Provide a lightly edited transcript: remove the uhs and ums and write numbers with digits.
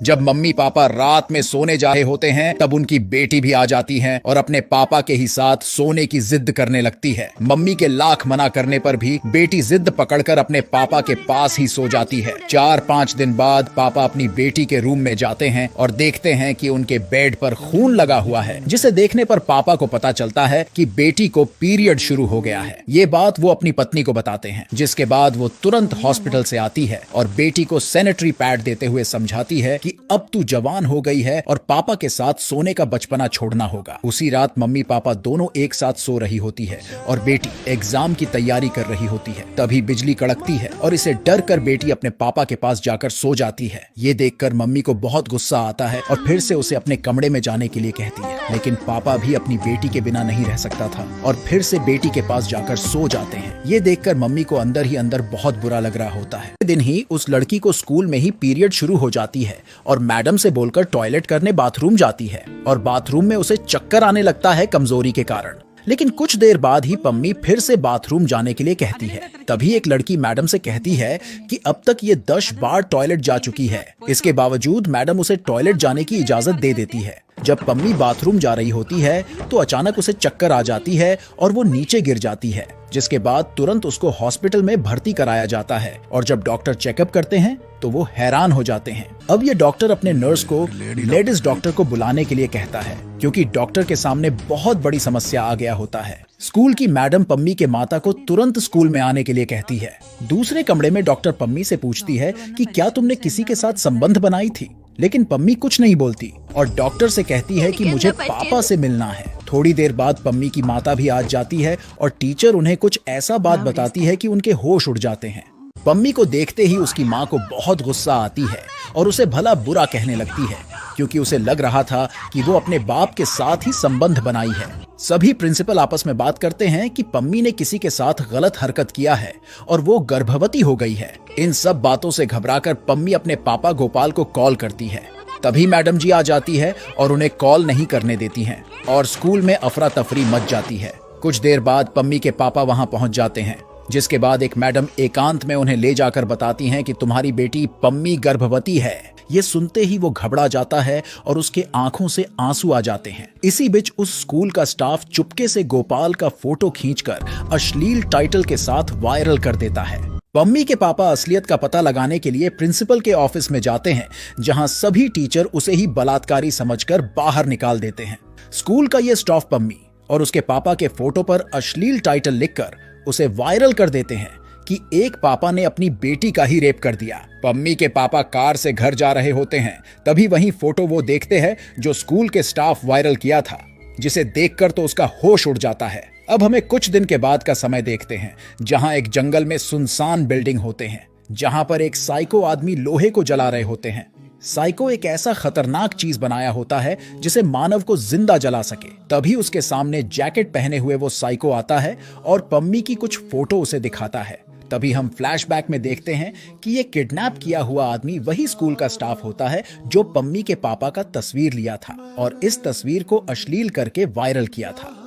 जब mummy papa रात में सोने जा रहे होते हैं तब उनकी बेटी भी आ जाती है और अपने पापा के ही साथ सोने की जिद करने लगती है। मम्मी के लाख मना करने पर भी बेटी जिद पकड़कर अपने पापा के पास ही सो जाती है। 4-5 दिन बाद पापा अपनी बेटी के रूम में जाते हैं और देखते हैं कि उनके बेड पर खून लगा हुआ है, जिसे देखने पर पापा को पता चलता है कि बेटी को पीरियड शुरू हो गया है। ये बात वो अपनी पत्नी को बताते हैं, जिसके बाद वो तुरंत हॉस्पिटल से आती है और बेटी को सैनिटरी पैड देते हुए समझाती है कि अब तू जवान हो गई है और पापा के साथ सोने का बचपना छोड़ना होगा। उसी रात मम्मी पापा दोनों एक साथ सो रही होती है और बेटी एग्जाम की तैयारी कर रही होती है। तभी बिजली कड़कती है और इसे डर कर बेटी अपने पापा के पास जाकर सो जाती है। ये देखकर मम्मी को बहुत गुस्सा आता है और फिर से उसे अपने कमरे में जाने के लिए कहती है, लेकिन पापा भी अपनी बेटी के बिना नहीं रह सकता था और फिर से बेटी के पास जाकर सो जाते हैं। ये देखकर मम्मी को अंदर ही अंदर बहुत बुरा लग रहा होता है। दिन ही उस लड़की को स्कूल में ही पीरियड शुरू हो जाती है और मैडम से बोलकर टॉयलेट करने बाथरूम जाती है और बाथरूम में उसे चक्कर आने लगता है कमजोरी के कारण। लेकिन कुछ देर बाद ही पम्मी फिर से बाथरूम जाने के लिए कहती है। तभी एक लड़की मैडम से कहती है कि अब तक ये 10 बार टॉयलेट जा चुकी है। इसके बावजूद मैडम उसे टॉयलेट जाने की इजाजत दे देती है। जब पम्मी बाथरूम जा रही होती है तो अचानक उसे चक्कर आ जाती है और वो नीचे गिर जाती है, जिसके बाद तुरंत उसको हॉस्पिटल में भर्ती कराया जाता है। और जब डॉक्टर चेकअप करते हैं तो वो हैरान हो जाते हैं। अब ये डॉक्टर अपने नर्स को लेडीज डॉक्टर को बुलाने के लिए कहता है, क्योंकि डॉक्टर के सामने बहुत बड़ी समस्या आ गया होता है। स्कूल की मैडम पम्मी के माता को तुरंत स्कूल में आने के लिए कहती है। दूसरे कमरे में डॉक्टर पम्मी से पूछती है कि क्या तुमने किसी के साथ संबंध बनाई थी, लेकिन पम्मी कुछ नहीं बोलती और डॉक्टर से कहती है कि मुझे पापा से मिलना है। थोड़ी देर बाद पम्मी की माता भी आ जाती है और टीचर उन्हें कुछ ऐसा बात बताती है कि उनके होश उड़ जाते हैं। पम्मी को देखते ही उसकी माँ को बहुत गुस्सा आती है और उसे भला बुरा कहने लगती है, क्योंकि उसे लग रहा था कि वो अपने बाप के साथ ही संबंध बनाई है। सभी प्रिंसिपल आपस में बात करते हैं कि पम्मी ने किसी के साथ गलत हरकत किया है और वो गर्भवती हो गई है। इन सब बातों से घबराकर पम्मी अपने पापा गोपाल को कॉल करती है। तभी मैडम जी आ जाती है और उन्हें कॉल नहीं करने देती हैं और स्कूल में अफरा तफरी मच जाती है। कुछ देर बाद पम्मी के पापा वहां पहुंच जाते हैं, जिसके बाद एक मैडम एकांत में उन्हें ले जाकर बताती हैं कि तुम्हारी बेटी पम्मी गर्भवती है। ये सुनते ही वो घबरा जाता है और उसके आंखों से आंसू आ जाते हैं। इसी बीच उस स्कूल का स्टाफ चुपके से गोपाल का फोटो खींचकर अश्लील टाइटल के साथ वायरल कर देता है। पम्मी के पापा असलियत का पता लगाने के लिए प्रिंसिपल के ऑफिस में जाते हैं, जहां सभी टीचर उसे ही बलात्कारी समझकर बाहर निकाल देते हैं। स्कूल का ये स्टाफ पम्मी और उसके पापा के फोटो पर अश्लील टाइटल लिखकर उसे वायरल कर देते हैं कि एक पापा ने अपनी बेटी का ही रेप कर दिया। पम्मी के पापा कार से घर जा रहे होते हैं, तभी वही फोटो वो देखते हैं जो स्कूल के स्टाफ वायरल किया था, जिसे देखकर तो उसका होश उड़ जाता है। अब हमें कुछ दिन के बाद का समय देखते हैं, जहां एक जंगल में सुनसान बिल्डिंग होते हैं, जहां पर एक साइको आदमी लोहे को जला रहे होते हैं। साइको एक ऐसा खतरनाक चीज बनाया होता है जिसे मानव को जिंदा जला सके। तभी उसके सामने जैकेट पहने हुए वो साइको आता है और पम्मी की कुछ फोटो उसे दिखाता है। तभी हम फ्लैशबैक में देखते हैं कि ये किडनैप किया हुआ आदमी वही स्कूल का स्टाफ होता है जो पम्मी के पापा का तस्वीर लिया था और इस तस्वीर को अश्लील करके वायरल किया था।